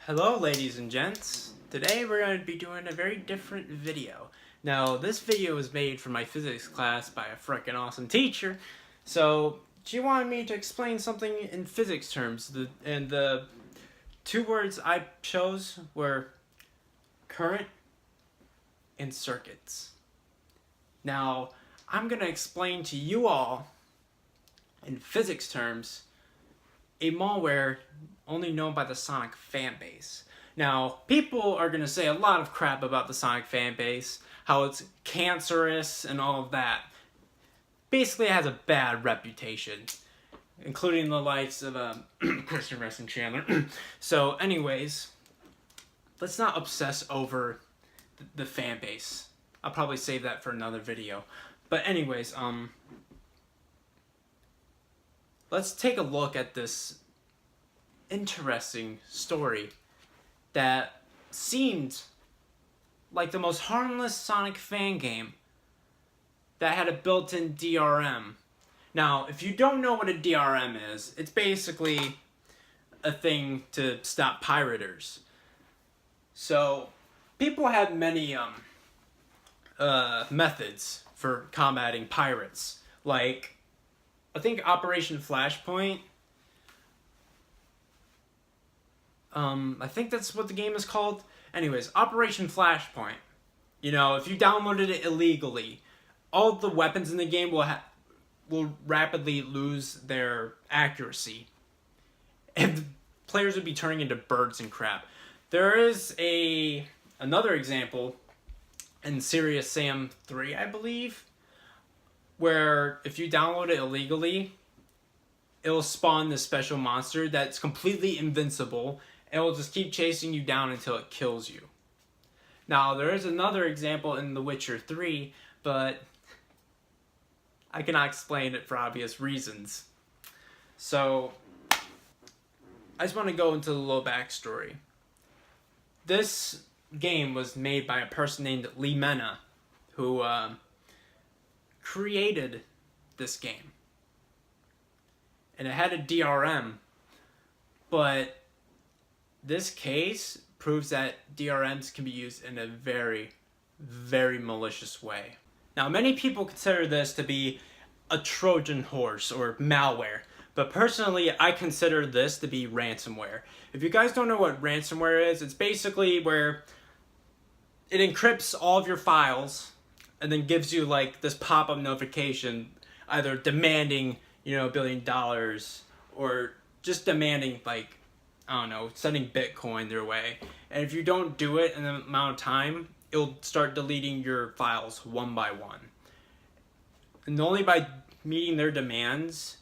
Hello ladies and gents. Today we're going to be doing a very different video. Now this video was made for my physics class by a frickin' awesome teacher. So she wanted me to explain something in physics terms. And the two words I chose were current and circuits. Now I'm going to explain to you all in physics terms a malware only known by the Sonic fanbase. Now, people are going to say a lot of crap about the Sonic fanbase, how it's cancerous and all of that. Basically, it has a bad reputation, including the likes of Christian Wrestling Chandler. So, anyways, let's not obsess over the fanbase. I'll probably save that for another video. But anyways, let's take a look at this interesting story that seemed like the most harmless Sonic fan game that had a built-in DRM. Now, if you don't know what a DRM is, it's basically a thing to stop pirators. So, people had many methods for combating pirates, like I think Operation Flashpoint. I think that's what the game is called. Anyways, Operation Flashpoint. You know, if you downloaded it illegally, all the weapons in the game will rapidly lose their accuracy, and players would be turning into birds and crap. There is another example in Serious Sam 3, I believe, where if you download it illegally, it'll spawn this special monster that's completely invincible, and it'll just keep chasing you down until it kills you. Now, there is another example in The Witcher 3, but I cannot explain it for obvious reasons. So, I just want to go into a little backstory. This game was made by a person named Lee Mena, who created this game. And it had a DRM, but this case proves that DRMs can be used in a very, very malicious way. Now, many people consider this to be a Trojan horse or malware, but personally, I consider this to be ransomware. If you guys don't know what ransomware is, it's basically where it encrypts all of your files and then gives you like this pop-up notification, either demanding, $1 billion, or just demanding, like, I don't know, sending Bitcoin their way. And if you don't do it in the amount of time, it'll start deleting your files one by one. And only by meeting their demands,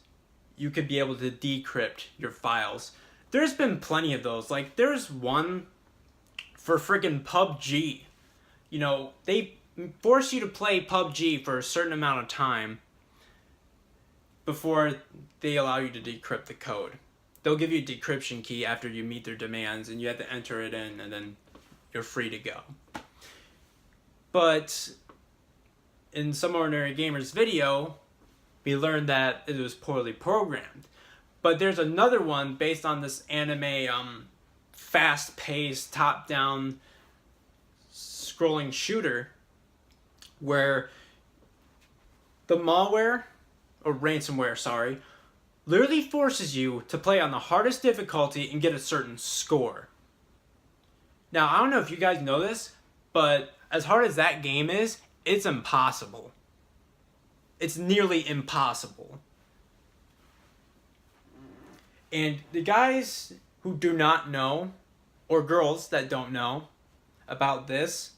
you could be able to decrypt your files. There's been plenty of those. Like, there's one for friggin' PUBG. They force you to play PUBG for a certain amount of time before they allow you to decrypt the code. They'll give you a decryption key after you meet their demands, and you have to enter it in, and then you're free to go. But in Some Ordinary Gamer's video, we learned that it was poorly programmed. But there's another one based on this anime, fast-paced, top-down scrolling shooter, where the malware, or ransomware, sorry, literally forces you to play on the hardest difficulty and get a certain score. Now, I don't know if you guys know this, but as hard as that game is, it's impossible. It's nearly impossible. And the guys who do not know, or girls that don't know about this,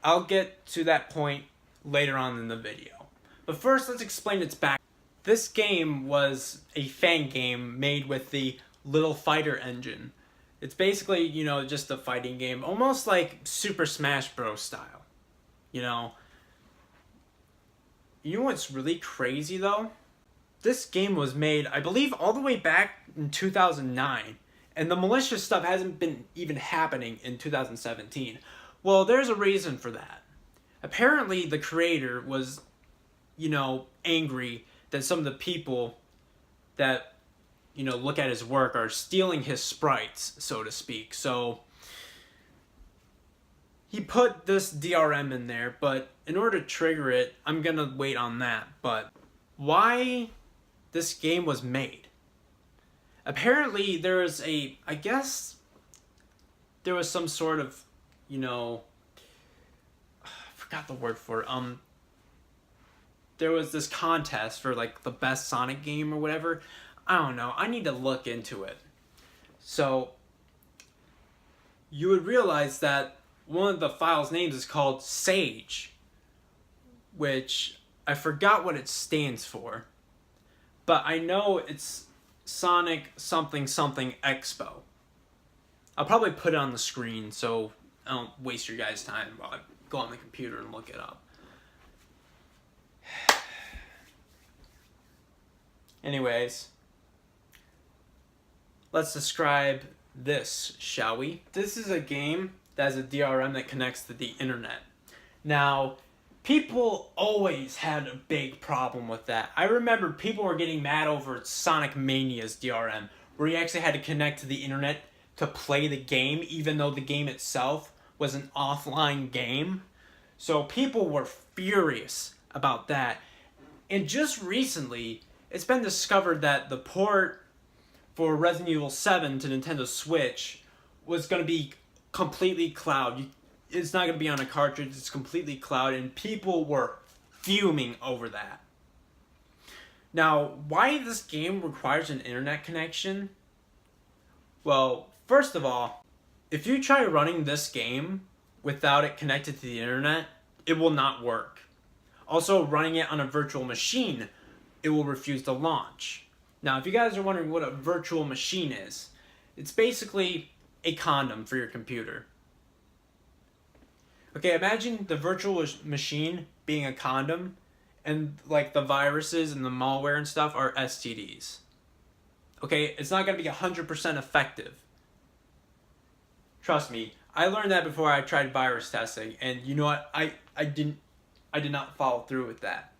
I'll get to that point later on in the video. But first, let's explain its back. This game was a fan game made with the Little Fighter engine. It's basically, just a fighting game, almost like Super Smash Bros. Style. You know what's really crazy, though? This game was made, I believe, all the way back in 2009. And the malicious stuff hasn't been even happening in 2017. Well, there's a reason for that. Apparently, the creator was, angry that some of the people that look at his work are stealing his sprites, so to speak. So he put this DRM in there, but in order to trigger it, I'm gonna wait on that. But why this game was made? Apparently there was I guess there was some sort of, I forgot the word for it. There was this contest for like the best Sonic game or whatever. I don't know. I need to look into it. So you would realize that one of the file's names is called Sage, which I forgot what it stands for, but I know it's Sonic something something Expo. I'll probably put it on the screen so I don't waste your guys' time while I go on the computer and look it up. Anyways, let's describe this, shall we? This is a game that has a DRM that connects to the internet. Now, people always had a big problem with that. I remember people were getting mad over Sonic Mania's DRM, where you actually had to connect to the internet to play the game, even though the game itself was an offline game. So people were furious about that. And just recently, it's been discovered that the port for Resident Evil 7 to Nintendo Switch was going to be completely cloud. It's not going to be on a cartridge, it's completely cloud, and people were fuming over that. Now, why this game requires an internet connection? Well, first of all, if you try running this game without it connected to the internet, it will not work. Also, running it on a virtual machine, it will refuse to launch. Now, if you guys are wondering what a virtual machine is, it's basically a condom for your computer. Okay, imagine the virtual machine being a condom, and like the viruses and the malware and stuff are STDs. Okay, it's not going to be 100% effective. Trust me, I learned that before I tried virus testing, and you know what? I did not follow through with that.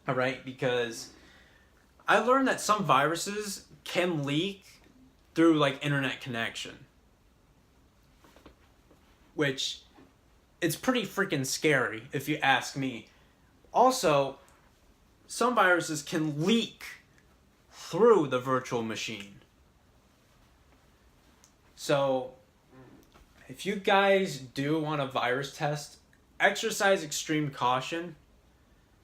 Alright, because I learned that some viruses can leak through like internet connection. Which, it's pretty freaking scary if you ask me. Also, some viruses can leak through the virtual machine. So, if you guys do want a virus test, exercise extreme caution,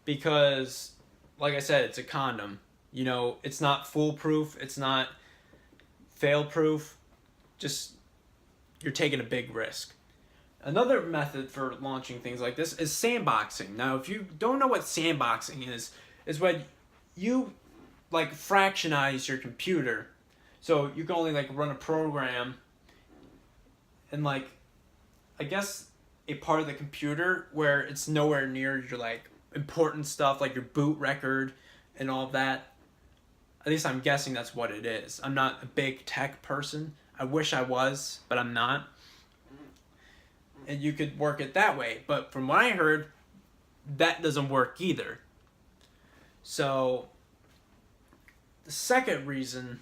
because, like I said, it's a condom. You know, it's not foolproof, it's not fail-proof, just, you're taking a big risk. Another method for launching things like this is sandboxing. Now, if you don't know what sandboxing is when you, like, fractionize your computer. So you can only, like, run a program and, like, I guess a part of the computer where it's nowhere near your, like, important stuff, like your boot record and all of that. At least I'm guessing that's what it is. I'm not a big tech person. I wish I was, but I'm not. And you could work it that way. But from what I heard, that doesn't work either. So, the second reason,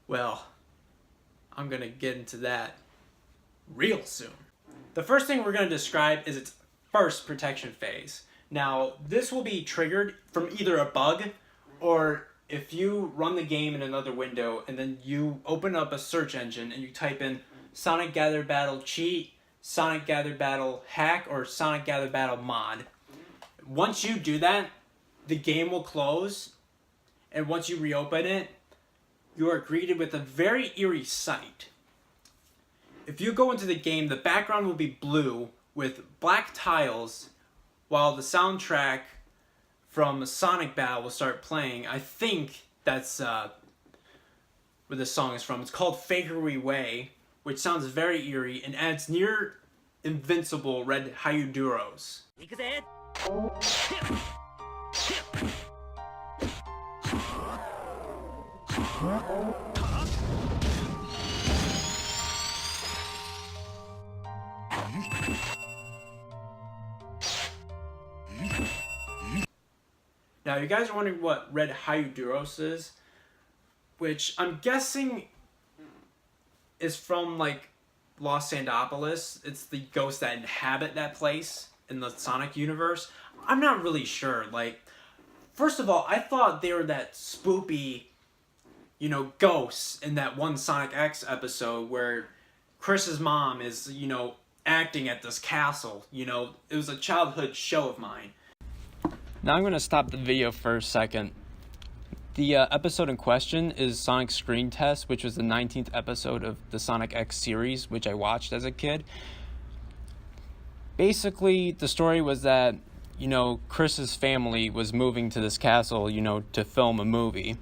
well, I'm going to get into that real soon. The first thing we're going to describe is its first protection phase. Now, this will be triggered from either a bug or if you run the game in another window and then you open up a search engine and you type in Sonic Gather Battle cheat, Sonic Gather Battle hack, or Sonic Gather Battle mod. Once you do that, the game will close, and once you reopen it, you are greeted with a very eerie sight. If you go into the game, the background will be blue with black tiles, while the soundtrack from Sonic Battle will start playing. I think that's where this song is from. It's called Fakery Way, which sounds very eerie and adds near invincible red Hyuduros. Now, you guys are wondering what red Hyuduros is? which I'm guessing is from like Los Sandopolis. It's the ghosts that inhabit that place in the Sonic universe. I'm not really sure. Like, first of all, I thought they were that spoopy, you know, ghosts in that one Sonic X episode where Chris's mom is, you know, acting at this castle. You know, it was a childhood show of mine. Now I'm going to stop the video for a second. The episode in question is Sonic Screen Test, which was the 19th episode of the Sonic X series, which I watched as a kid. Basically, the story was that, you know, Chris's family was moving to this castle, you know, to film a movie.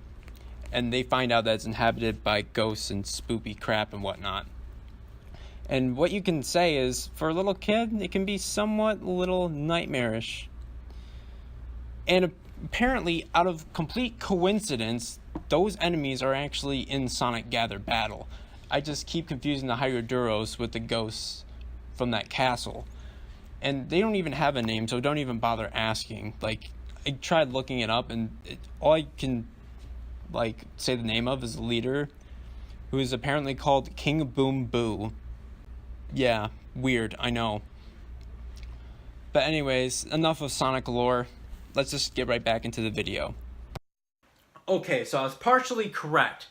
And they find out that it's inhabited by ghosts and spoopy crap and whatnot. And what you can say is, for a little kid, it can be somewhat little nightmarish. And apparently, out of complete coincidence, those enemies are actually in Sonic Gather Battle. I just keep confusing the Hyrule with the ghosts from that castle. And they don't even have a name, so don't even bother asking. Like, I tried looking it up, and all I can, like, say the name of is the leader, who is apparently called King Boom Boo. Yeah, weird, I know. But anyways, enough of Sonic lore. Let's just get right back into the video. Okay, so I was partially correct.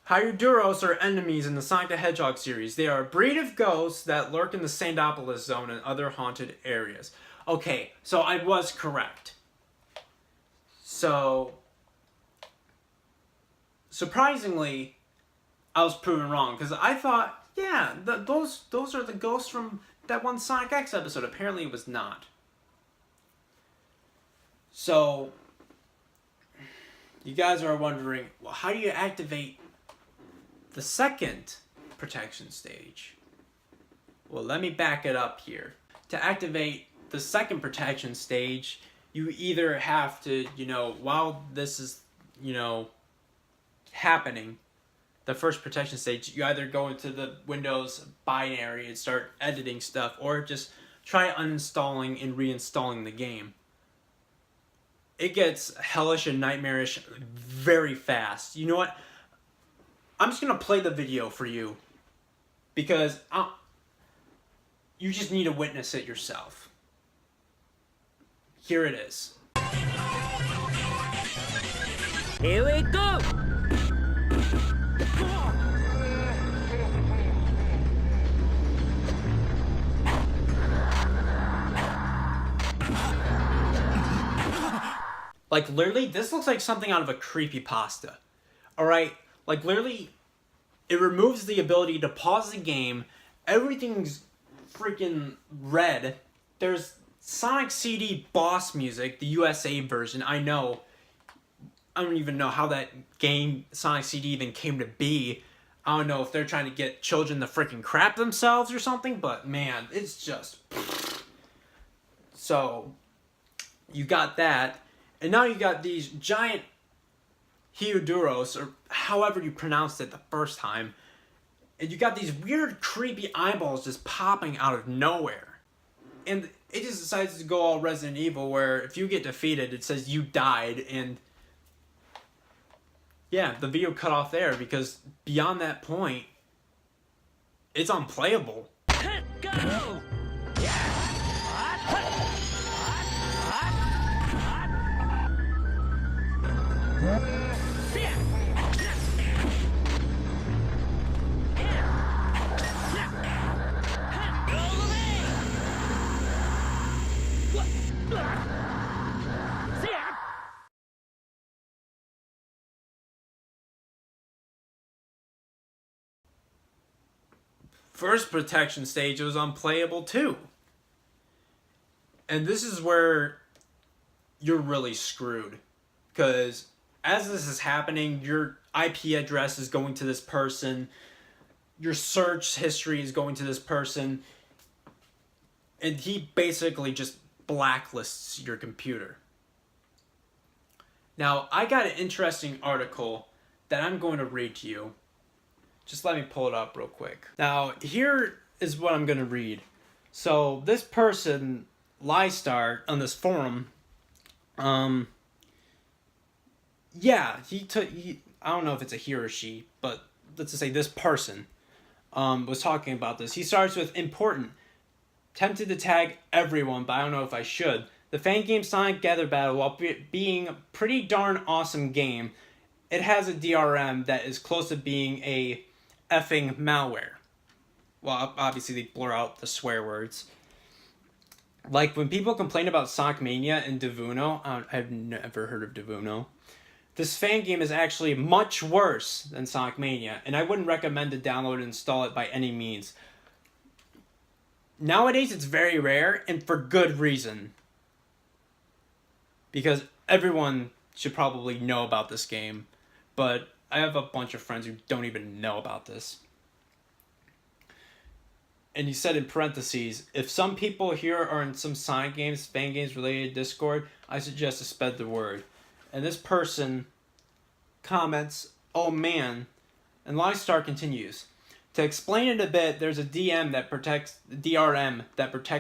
Hyrule are enemies in the Sonic the Hedgehog series. They are a breed of ghosts that lurk in the Sandopolis zone and other haunted areas. Okay, so I was correct. So, surprisingly, I was proven wrong, because I thought, yeah, those are the ghosts from that one Sonic X episode. Apparently it was not. So, you guys are wondering, well, how do you activate the second protection stage? Well, let me back it up here. To activate the second protection stage, you either have to, you know, while this is, you know, happening, the first protection stage, you either go into the Windows binary and start editing stuff, or just try uninstalling and reinstalling the game. It gets hellish and nightmarish very fast. You know what? I'm just going to play the video for you, because you just need to witness it yourself. Here it is. Here we go! Like, literally, this looks like something out of a creepypasta. Alright? Like, literally, it removes the ability to pause the game. Everything's freaking red. There's Sonic CD boss music, the USA version. I know. I don't even know how that game, Sonic CD, even came to be. I don't know if they're trying to get children to freaking crap themselves or something, but man, it's just... So, you got that. And now you got these giant Hyoduros, or however you pronounced it the first time. And you got these weird, creepy eyeballs just popping out of nowhere. And it just decides to go all Resident Evil, where if you get defeated, it says you died, and... yeah, the video cut off there, because beyond that point, it's unplayable. Go! First protection stage was unplayable too. And this is where you're really screwed. Because as this is happening, your IP address is going to this person. Your search history is going to this person. And he basically just blacklists your computer. Now, I got an interesting article that I'm going to read to you. Just let me pull it up real quick. Now, here is what I'm going to read. So, this person, Lystar, on this forum, yeah, I don't know if it's a he or she, but let's just say this person was talking about this. He starts with important. Tempted to tag everyone, but I don't know if I should. The fan game Sonic Gather Battle, while being a pretty darn awesome game, it has a DRM that is close to being a effing malware. Well, obviously they blur out the swear words. Like when people complain about Sonic Mania and Devuno, I've never heard of Devuno. This fan game is actually much worse than Sonic Mania, and I wouldn't recommend to download and install it by any means. Nowadays, it's very rare, and for good reason. Because everyone should probably know about this game, but I have a bunch of friends who don't even know about this. And he said in parentheses, if some people here are in some Sonic games, fan games related Discord, I suggest to spread the word. And this person comments, oh man, and Lystar continues. To explain it a bit, there's a DRM that protects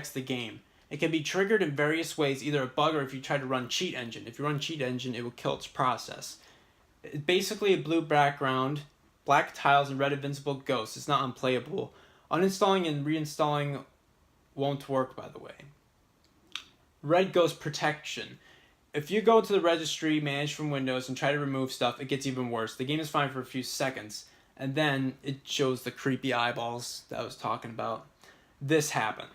the game. It can be triggered in various ways, either a bug or if you try to run Cheat Engine. If you run Cheat Engine, it will kill its process. It's basically a blue background, black tiles, and red invincible ghosts. It's not unplayable. Uninstalling and reinstalling won't work, by the way. Red ghost protection. If you go to the registry, manage from Windows, and try to remove stuff, it gets even worse. The game is fine for a few seconds. And then it shows the creepy eyeballs that I was talking about. This happened.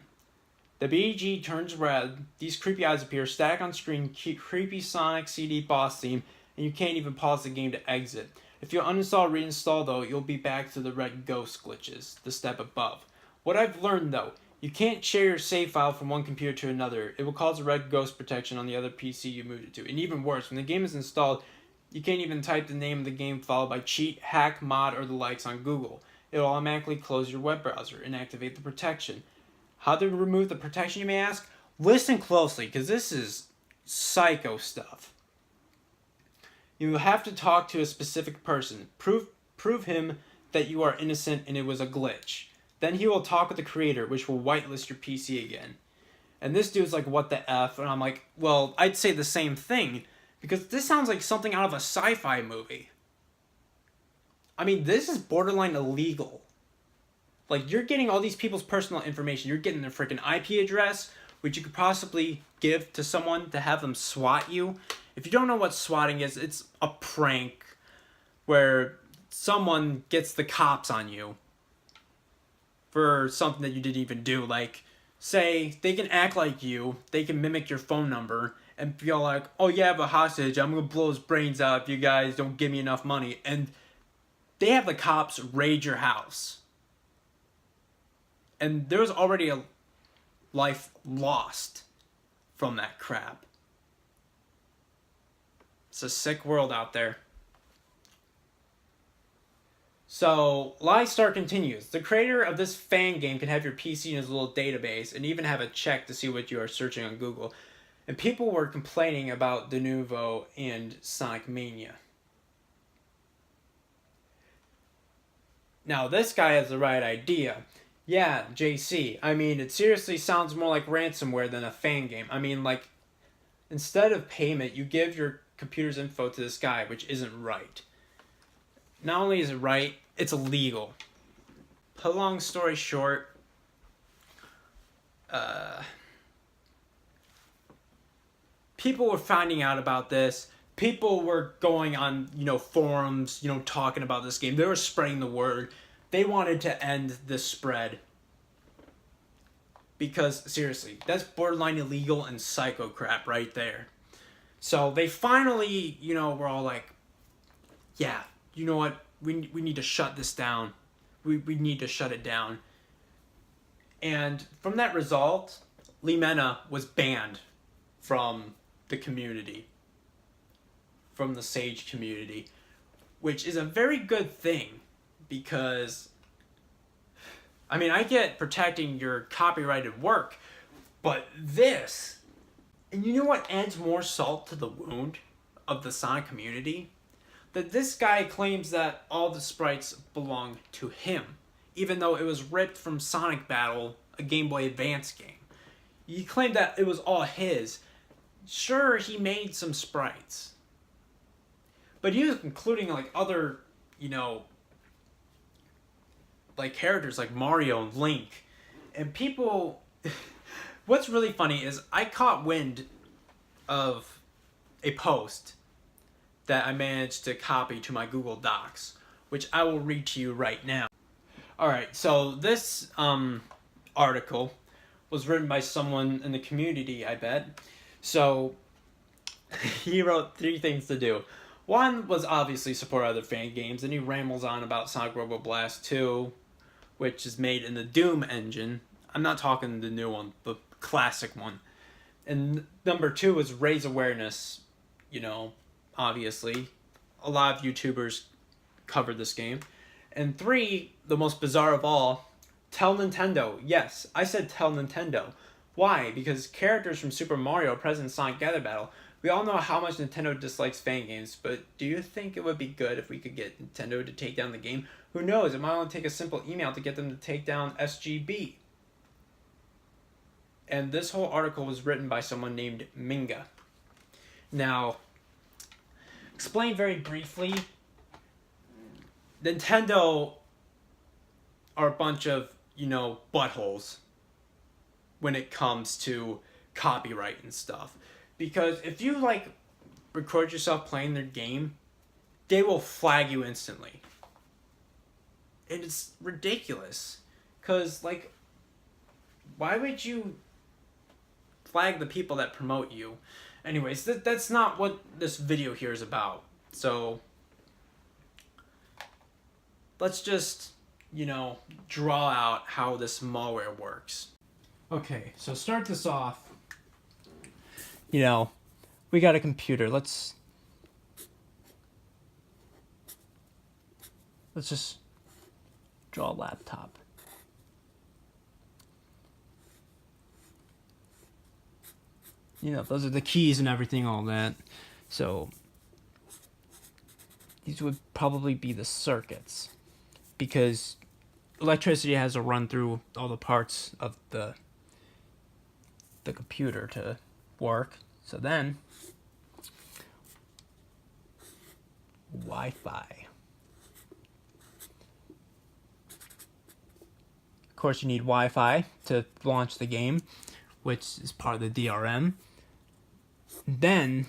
The BG turns red, these creepy eyes appear, static on screen, creepy Sonic CD boss theme, and you can't even pause the game to exit. If you uninstall or reinstall though, you'll be back to the red ghost glitches, the step above. What I've learned though, you can't share your save file from one computer to another. It will cause a red ghost protection on the other PC you moved it to. And even worse, when the game is installed, you can't even type the name of the game followed by cheat, hack, mod, or the likes on Google. It will automatically close your web browser and activate the protection. How to remove the protection, you may ask? Listen closely, because this is psycho stuff. You will have to talk to a specific person. Prove him that you are innocent and it was a glitch. Then he will talk with the creator, which will whitelist your PC again. And this dude's like, what the F? And I'm like, well, I'd say the same thing. Because this sounds like something out of a sci-fi movie. I mean, this is borderline illegal. Like, you're getting all these people's personal information. You're getting their freaking IP address, which you could possibly give to someone to have them swat you. If you don't know what swatting is, it's a prank where someone gets the cops on you for something that you didn't even do. Like, say, they can act like you, they can mimic your phone number, and feel like, oh yeah, I have a hostage, I'm gonna blow his brains out if you guys don't give me enough money. And they have the cops raid your house. And there's already a life lost from that crap. It's a sick world out there. So, Lystar continues. The creator of this fan game can have your PC in his little database and even have a check to see what you are searching on Google. And people were complaining about De Nouveau and Sonic Mania. Now, this guy has the right idea. Yeah, JC. I mean, it seriously sounds more like ransomware than a fan game. I mean, like, instead of payment, you give your computer's info to this guy, which isn't right. Not only is it right, it's illegal. Put a long story short, people were finding out about this. People were going on, forums, talking about this game. They were spreading the word. They wanted to end this spread. Because, seriously, that's borderline illegal and psycho crap right there. So, they finally, were all like, yeah, you know what? We need to shut this down. We need to shut it down. And from that result, Limena was banned from the community. From the Sage community. Which is a very good thing. Because, I mean, I get protecting your copyrighted work. But this... And you know what adds more salt to the wound of the Sonic community? That this guy claims that all the sprites belong to him, even though it was ripped from Sonic Battle, a Game Boy Advance game. He claimed that it was all his. Sure, he made some sprites. but he was including like other, like characters like Mario and Link, and people. What's really funny is I caught wind of a post that I managed to copy to my Google Docs, which I will read to you right now. Alright, so this article was written by someone in the community, I bet. So he wrote 3 things to do. One was obviously support other fan games, and he rambles on about Sonic Robo Blast 2, which is made in the Doom engine. I'm not talking the new one, the classic one. And number 2 is raise awareness. Obviously, a lot of YouTubers covered this game. And 3, the most bizarre of all, tell Nintendo. Yes, I said tell Nintendo. Why? Because characters from Super Mario are present in Sonic Gather Battle. We all know how much Nintendo dislikes fan games, but do you think it would be good if we could get Nintendo to take down the game? Who knows? It might only take a simple email to get them to take down SGB. And this whole article was written by someone named Minga. Now, explain very briefly, Nintendo are a bunch of, buttholes when it comes to copyright and stuff. Because if you, record yourself playing their game, they will flag you instantly. And it's ridiculous. Because, why would you flag the people that promote you? Anyways, that's not what this video here is about. So, let's just, draw out how this malware works. Okay, so start this off. We got a computer. Let's just draw a laptop. Those are the keys and everything, all that. So these would probably be the circuits, because electricity has to run through all the parts of the computer to work. So then Wi-Fi. Of course, you need Wi-Fi to launch the game, which is part of the DRM. Then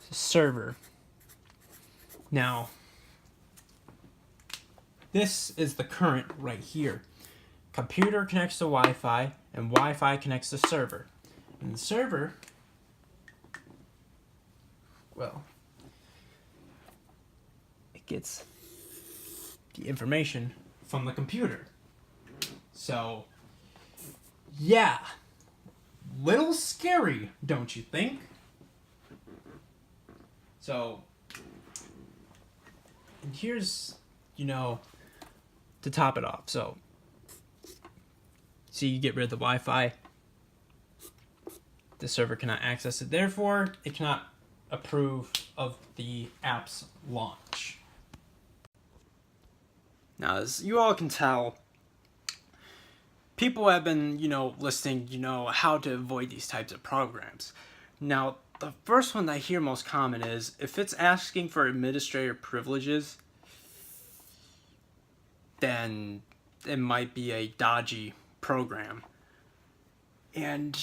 the server. Now, this is the current right here. Computer connects to Wi-Fi, and Wi-Fi connects to server. And the server, well, it gets the information from the computer. So, yeah, little scary, don't you think? So, and here's, to top it off. So, see, you get rid of the Wi-Fi. The server cannot access it. Therefore, it cannot approve of the app's launch. Now, as you all can tell, people have been, listing, how to avoid these types of programs. Now, the first one I hear most common is, if it's asking for administrator privileges, then it might be a dodgy program. And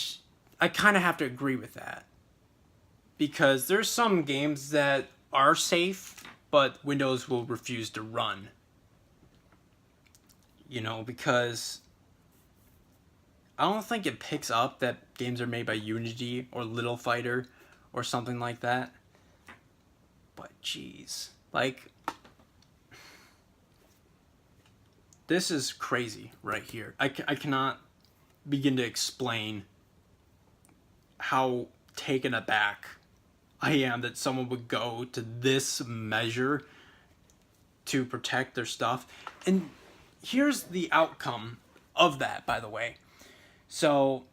I kind of have to agree with that. Because there's some games that are safe, but Windows will refuse to run. Because I don't think it picks up that games are made by Unity or Little Fighter or something like that. But jeez, this is crazy right here. I cannot begin to explain how taken aback I am that someone would go to this measure to protect their stuff. And here's the outcome of that, by the way. So,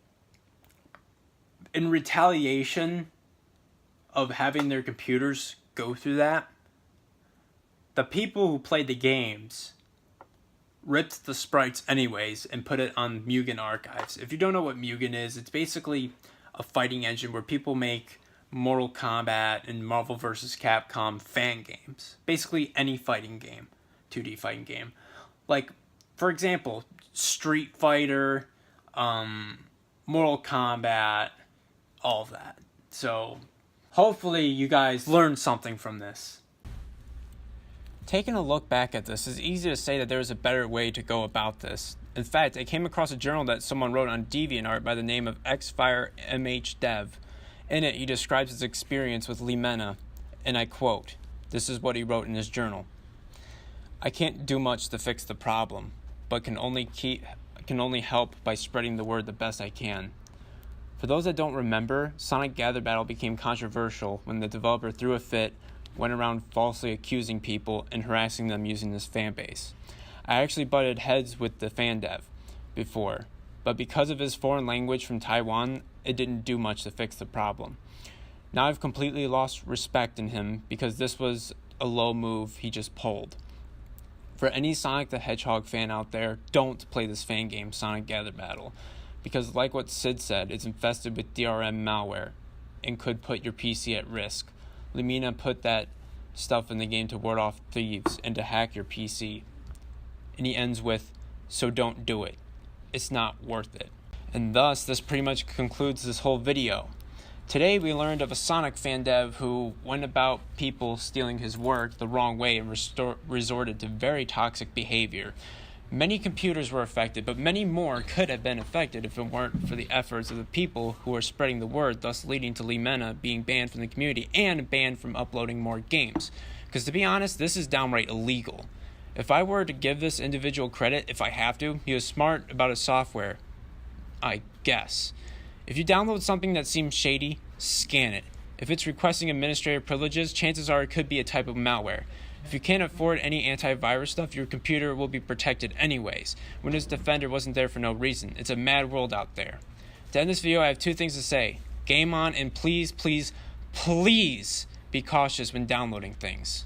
in retaliation of having their computers go through that, the people who played the games ripped the sprites anyways and put it on Mugen archives. If you don't know what Mugen is, it's basically a fighting engine where people make Mortal Kombat and Marvel vs. Capcom fan games. Basically any fighting game, 2D fighting game. Like, for example, Street Fighter, Mortal Kombat, all of that. So, hopefully you guys learned something from this. Taking a look back at this, it's easy to say that there was a better way to go about this. In fact, I came across a journal that someone wrote on DeviantArt by the name of XFireMHDev. In it, he describes his experience with Limena, and I quote, this is what he wrote in his journal. I can't do much to fix the problem, but can only help by spreading the word the best I can. For those that don't remember, Sonic Gather Battle became controversial when the developer threw a fit, went around falsely accusing people and harassing them using this fan base. I actually butted heads with the fan dev before, but because of his foreign language from Taiwan, it didn't do much to fix the problem. Now I've completely lost respect in him because this was a low move he just pulled. For any Sonic the Hedgehog fan out there, don't play this fan game, Sonic Gather Battle, because like what Sid said, it's infested with DRM malware and could put your PC at risk. Limena put that stuff in the game to ward off thieves and to hack your PC. And he ends with, so don't do it. It's not worth it. And thus, this pretty much concludes this whole video. Today we learned of a Sonic fan dev who went about people stealing his work the wrong way and resorted to very toxic behavior. Many computers were affected, but many more could have been affected if it weren't for the efforts of the people who are spreading the word, thus leading to Limena being banned from the community and banned from uploading more games. Because to be honest, this is downright illegal. If I were to give this individual credit, if I have to, he was smart about his software, I guess. If you download something that seems shady, scan it. If it's requesting administrative privileges, chances are it could be a type of malware. If you can't afford any antivirus stuff, your computer will be protected anyways. Windows Defender wasn't there for no reason. It's a mad world out there. To end this video, I have two things to say. Game on, and please, please, please be cautious when downloading things.